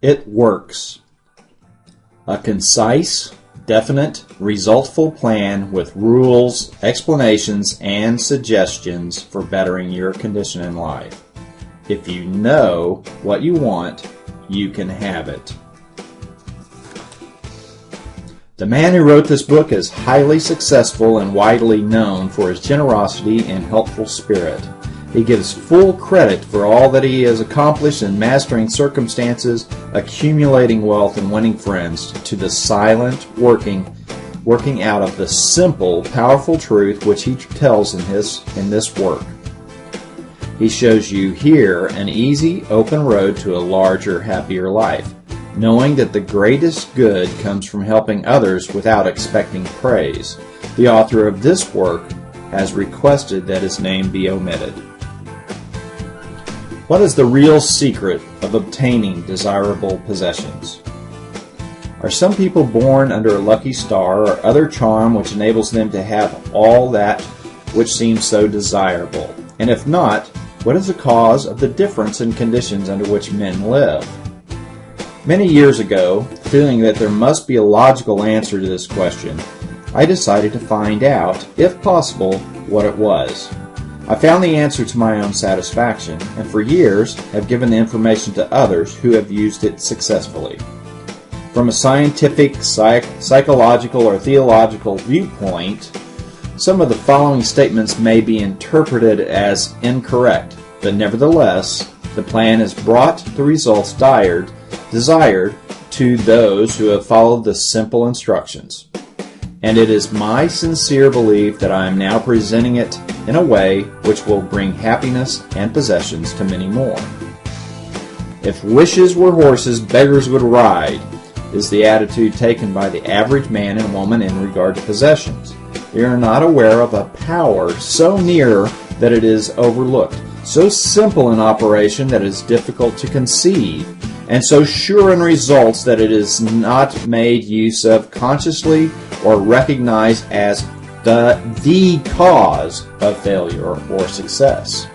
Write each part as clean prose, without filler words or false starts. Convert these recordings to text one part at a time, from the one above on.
It works. A concise, definite, resultful plan with rules, explanations, and suggestions for bettering your condition in life. If you know what you want, you can have it. The man who wrote this book is highly successful and widely known for his generosity and helpful spirit. He gives full credit for all that he has accomplished in mastering circumstances, accumulating wealth, and winning friends to the silent working out of the simple, powerful truth which he tells in this work. He shows you here an easy, open road to a larger, happier life, knowing that the greatest good comes from helping others without expecting praise. The author of this work has requested that his name be omitted. What is the real secret of obtaining desirable possessions? Are some people born under a lucky star or other charm which enables them to have all that which seems so desirable? And if not, what is the cause of the difference in conditions under which men live? Many years ago, feeling that there must be a logical answer to this question, I decided to find out, if possible, what it was. I found the answer to my own satisfaction, and for years have given the information to others who have used it successfully. From a scientific, psychological, or theological viewpoint, some of the following statements may be interpreted as incorrect, but nevertheless, the plan has brought the results desired to those who have followed the simple instructions. And it is my sincere belief that I am now presenting it in a way which will bring happiness and possessions to many more. If wishes were horses, beggars would ride, is the attitude taken by the average man and woman in regard to possessions. They are not aware of a power so near that it is overlooked, so simple in operation that it is difficult to conceive, and so sure in results that it is not made use of consciously or recognized as the cause of failure or success.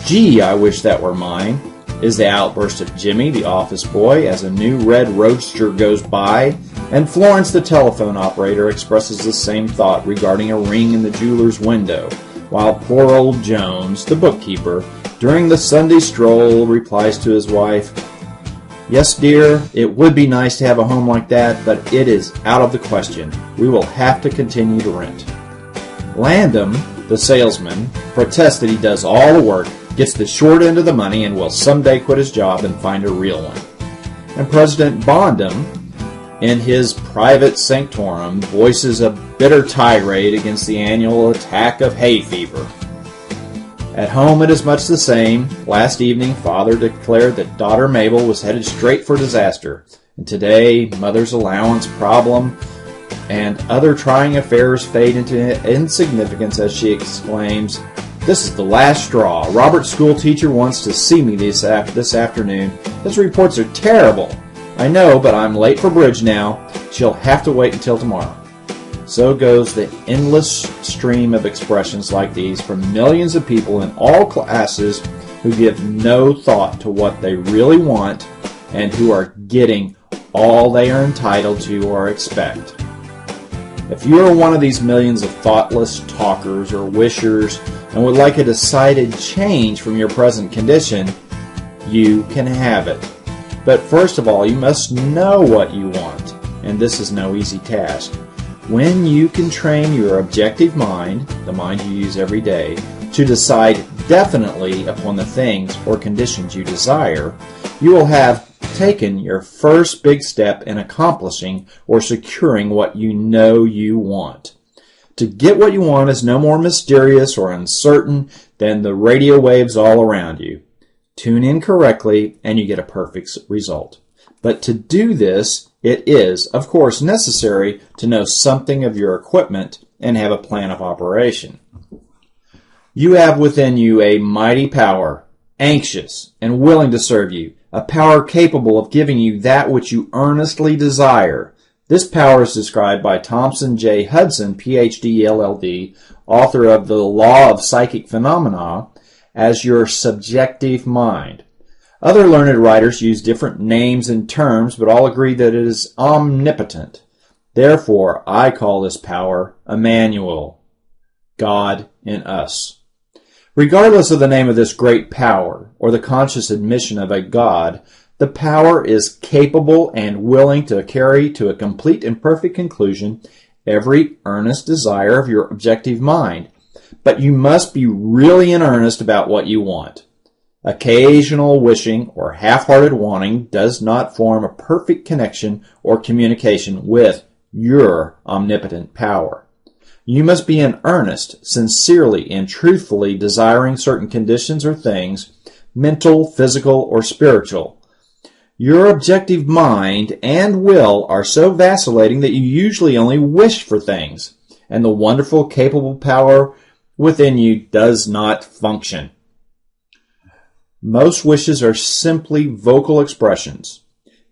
Gee, I wish that were mine, is the outburst of Jimmy, the office boy, as a new red roadster goes by, and Florence, the telephone operator, expresses the same thought regarding a ring in the jeweler's window, while poor old Jones, the bookkeeper, during the Sunday stroll, replies to his wife, "Yes, dear, it would be nice to have a home like that, but it is out of the question. We will have to continue to rent." Landham, the salesman, protests that he does all the work, gets the short end of the money, and will someday quit his job and find a real one. And President Bondham, in his private sanctorum, voices a bitter tirade against the annual attack of hay fever. At home it is much the same. Last evening father declared that daughter Mabel was headed straight for disaster. And today mother's allowance problem and other trying affairs fade into insignificance as she exclaims, "This is the last straw. Robert's school teacher wants to see me this afternoon. His reports are terrible. I know, but I'm late for bridge now. She'll have to wait until tomorrow." So goes the endless stream of expressions like these from millions of people in all classes who give no thought to what they really want and who are getting all they are entitled to or expect. If you are one of these millions of thoughtless talkers or wishers and would like a decided change from your present condition, you can have it. But first of all, you must know what you want, and this is no easy task. When you can train your objective mind, the mind you use every day, to decide definitely upon the things or conditions you desire, you will have taken your first big step in accomplishing or securing what you know you want. To get what you want is no more mysterious or uncertain than the radio waves all around you. Tune in correctly and you get a perfect result. But to do this, it is, of course, necessary to know something of your equipment and have a plan of operation. You have within you a mighty power, anxious and willing to serve you, a power capable of giving you that which you earnestly desire. This power is described by Thompson J. Hudson, Ph.D., LL.D., author of The Law of Psychic Phenomena, as your subjective mind. Other learned writers use different names and terms, but all agree that it is omnipotent. Therefore, I call this power Emmanuel, God in us. Regardless of the name of this great power, or the conscious admission of a God, the power is capable and willing to carry to a complete and perfect conclusion every earnest desire of your objective mind. But you must be really in earnest about what you want. Occasional wishing or half-hearted wanting does not form a perfect connection or communication with your omnipotent power. You must be in earnest, sincerely, and truthfully desiring certain conditions or things, mental, physical, or spiritual. Your objective mind and will are so vacillating that you usually only wish for things, and the wonderful, capable power within you does not function. Most wishes are simply vocal expressions.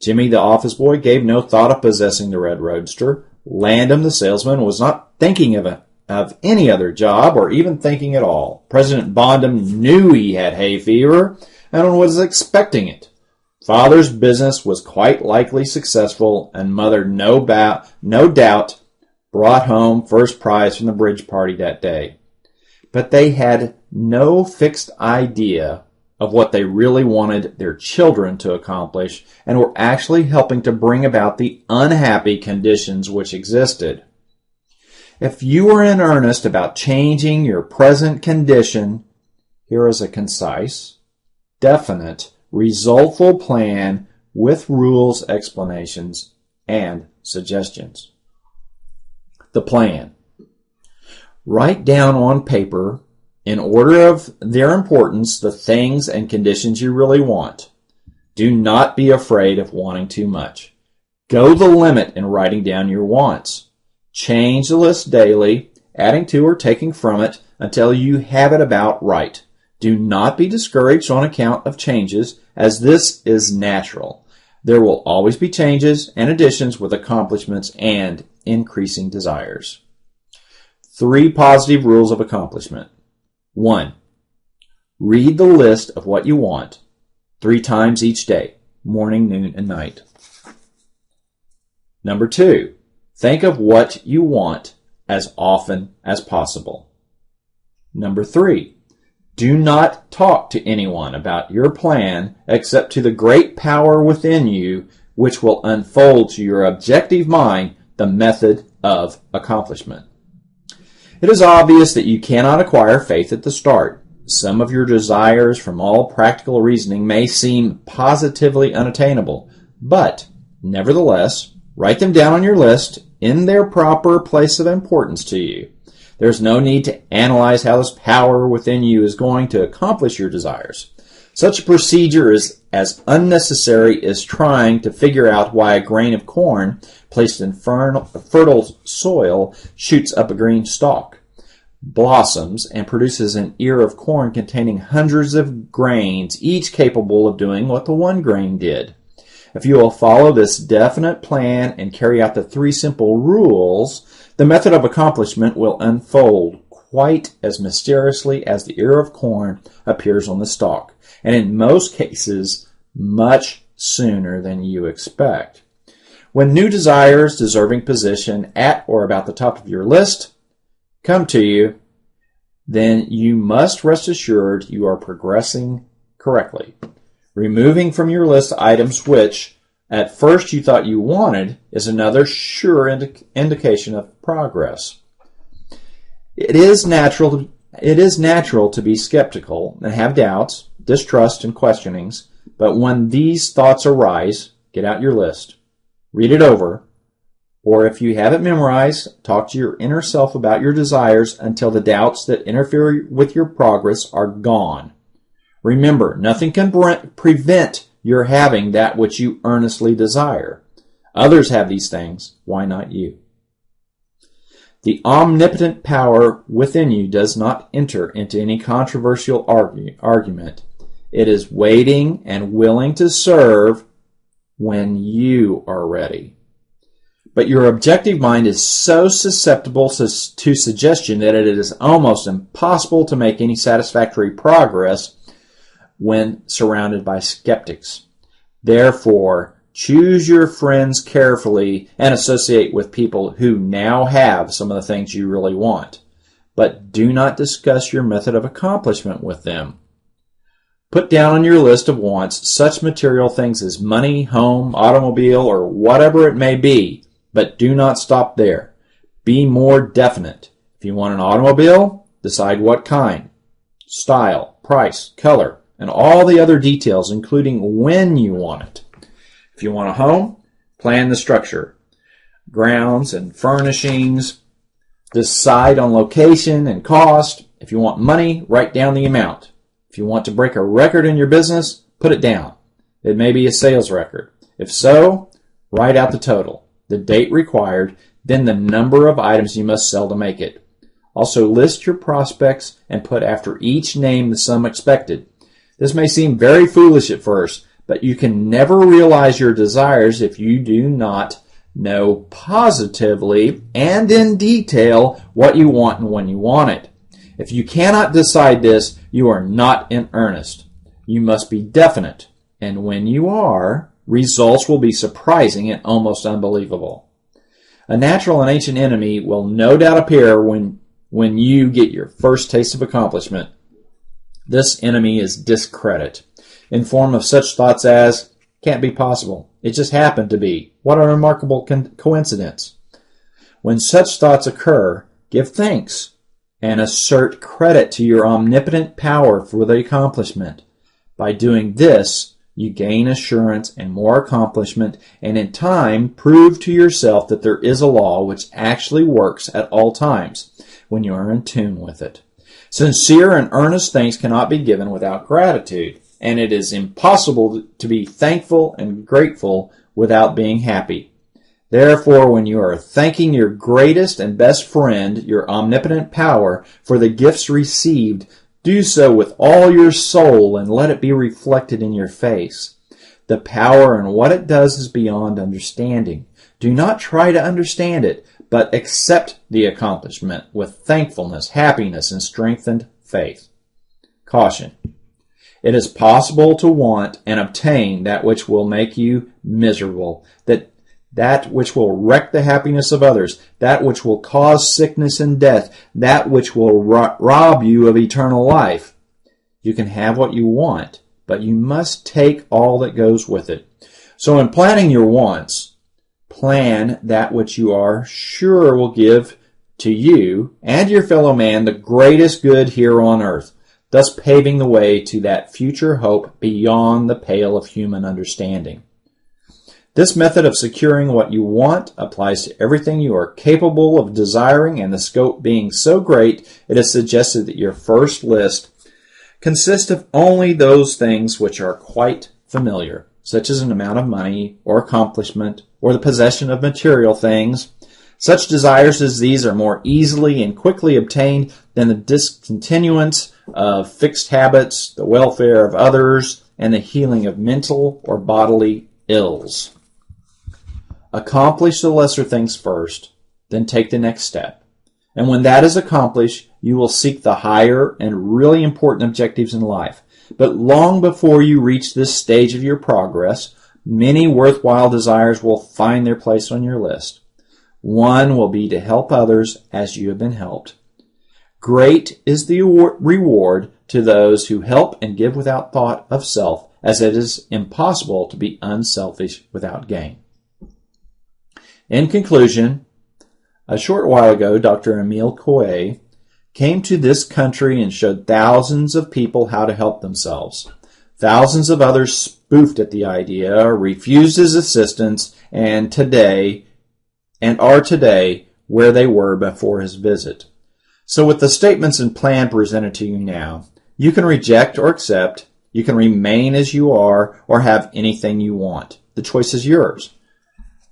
Jimmy the office boy gave no thought of possessing the red roadster. Landon the salesman was not thinking of any other job or even thinking at all. President Bondum knew he had hay fever and was expecting it. Father's business was quite likely successful, and Mother no doubt brought home first prize from the bridge party that day. But they had no fixed idea of what they really wanted their children to accomplish, and were actually helping to bring about the unhappy conditions which existed. If you are in earnest about changing your present condition, here is a concise, definite, resultful plan with rules, explanations, and suggestions. The plan. Write down on paper, in order of their importance, the things and conditions you really want. Do not be afraid of wanting too much. Go the limit in writing down your wants. Change the list daily, adding to or taking from it until you have it about right. Do not be discouraged on account of changes, as this is natural. There will always be changes and additions with accomplishments and increasing desires. 3 positive rules of accomplishment. 1. Read the list of what you want 3 times each day, morning, noon, and night. Number 2. Think of what you want as often as possible. Number 3. Do not talk to anyone about your plan except to the great power within you, which will unfold to your objective mind the method of accomplishment. It is obvious that you cannot acquire faith at the start. Some of your desires from all practical reasoning may seem positively unattainable, but nevertheless, write them down on your list in their proper place of importance to you. There's no need to analyze how this power within you is going to accomplish your desires. Such a procedure is as unnecessary as trying to figure out why a grain of corn placed in fertile soil shoots up a green stalk, blossoms, and produces an ear of corn containing hundreds of grains, each capable of doing what the one grain did. If you will follow this definite plan and carry out the 3 simple rules, the method of accomplishment will unfold quite as mysteriously as the ear of corn appears on the stalk, and in most cases, much sooner than you expect. When new desires deserving position at or about the top of your list come to you, then you must rest assured you are progressing correctly. Removing from your list items which, at first you thought you wanted, is another sure indication of progress. It is natural to be skeptical and have doubts, distrust, and questionings, but when these thoughts arise, get out your list, read it over, or if you have it memorized, talk to your inner self about your desires until the doubts that interfere with your progress are gone. Remember, nothing can prevent your having that which you earnestly desire. Others have these things. Why not you? The omnipotent power within you does not enter into any controversial argument. It is waiting and willing to serve when you are ready. But your objective mind is so susceptible to suggestion that it is almost impossible to make any satisfactory progress when surrounded by skeptics. Therefore, choose your friends carefully and associate with people who now have some of the things you really want. But do not discuss your method of accomplishment with them. Put down on your list of wants such material things as money, home, automobile, or whatever it may be, but do not stop there. Be more definite. If you want an automobile, decide what kind, style, price, color, and all the other details, including when you want it. If you want a home, plan the structure, grounds and furnishings, decide on location and cost. If you want money, write down the amount. If you want to break a record in your business, put it down. It may be a sales record. If so, write out the total, the date required, then the number of items you must sell to make it. Also list your prospects and put after each name the sum expected. This may seem very foolish at first, but you can never realize your desires if you do not know positively and in detail what you want and when you want it. If you cannot decide this, you are not in earnest. You must be definite, and when you are, results will be surprising and almost unbelievable. A natural and ancient enemy will no doubt appear when you get your first taste of accomplishment. This enemy is discredit, in form of such thoughts as, can't be possible, it just happened to be, what a remarkable coincidence. When such thoughts occur, give thanks and assert credit to your omnipotent power for the accomplishment. By doing this, you gain assurance and more accomplishment, and in time prove to yourself that there is a law which actually works at all times when you are in tune with it. Sincere and earnest thanks cannot be given without gratitude, and it is impossible to be thankful and grateful without being happy. Therefore, when you are thanking your greatest and best friend, your omnipotent power, for the gifts received, do so with all your soul and let it be reflected in your face. The power and what it does is beyond understanding. Do not try to understand it, but accept the accomplishment with thankfulness, happiness, and strengthened faith. Caution. It is possible to want and obtain that which will make you miserable, that which will wreck the happiness of others, that which will cause sickness and death, that which will rob you of eternal life. You can have what you want, but you must take all that goes with it. So in planning your wants, plan that which you are sure will give to you and your fellow man the greatest good here on earth, thus paving the way to that future hope beyond the pale of human understanding. This method of securing what you want applies to everything you are capable of desiring, and the scope being so great, it is suggested that your first list consist of only those things which are quite familiar, such as an amount of money or accomplishment or the possession of material things. Such desires as these are more easily and quickly obtained than the discontinuance of fixed habits, the welfare of others, and the healing of mental or bodily ills. Accomplish the lesser things first, then take the next step. And when that is accomplished, you will seek the higher and really important objectives in life. But long before you reach this stage of your progress, many worthwhile desires will find their place on your list. One will be to help others as you have been helped. Great is the reward to those who help and give without thought of self, as it is impossible to be unselfish without gain. In conclusion, a short while ago, Dr. Emile Coué came to this country and showed thousands of people how to help themselves. Thousands of others spoofed at the idea, refused his assistance, and are today where they were before his visit. So with the statements and plan presented to you now, you can reject or accept, you can remain as you are, or have anything you want. The choice is yours.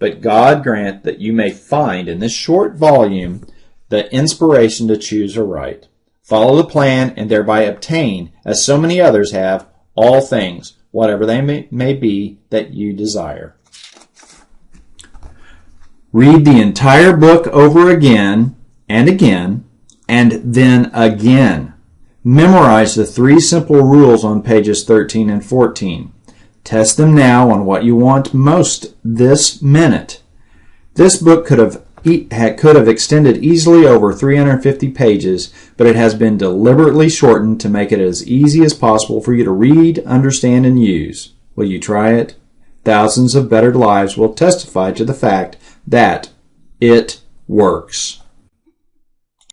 But God grant that you may find in this short volume the inspiration to choose aright. Follow the plan and thereby obtain, as so many others have, all things, whatever they may be, that you desire. Read the entire book over again, and then again. Memorize the 3 simple rules on pages 13 and 14. Test them now on what you want most this minute. This book could have extended easily over 350 pages, but it has been deliberately shortened to make it as easy as possible for you to read, understand, and use. Will you try it? Thousands of bettered lives will testify to the fact that it works.